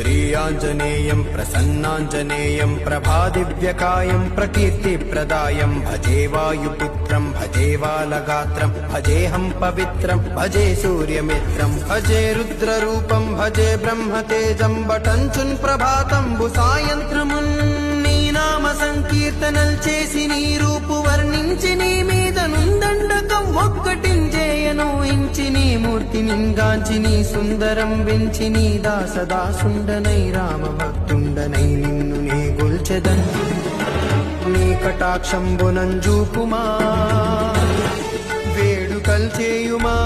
श्रीयाञ्जनेयं प्रसन्नाञ्जनेयं प्रभादिव्यकायं प्रकीर्तिप्रदायं भजे वायुपुत्रं भजे बालगात्रं भजेऽहं पवित्रं भजे सूर्यमित्रं भजे रुद्ररूपं भजे ब्रह्मतेजं बटञ्चुन् ప్రభాతంబు సాయంత్రమున్ నీ నామ సంకీర్తనల్ చేసి నీ రూపు వర్ణించి నీ మీద నుందండకం ఒక్కటించేయను ఇంచి నీ మూర్తి నింగాంచి నీ సుందరం వెంచి నీ దాసదాసుండనై రామ భక్తుండనై నిన్ను నే గొల్చెదన్ నీ కటాక్షంబునంజూపుమా వేడుకల్ చేయుమా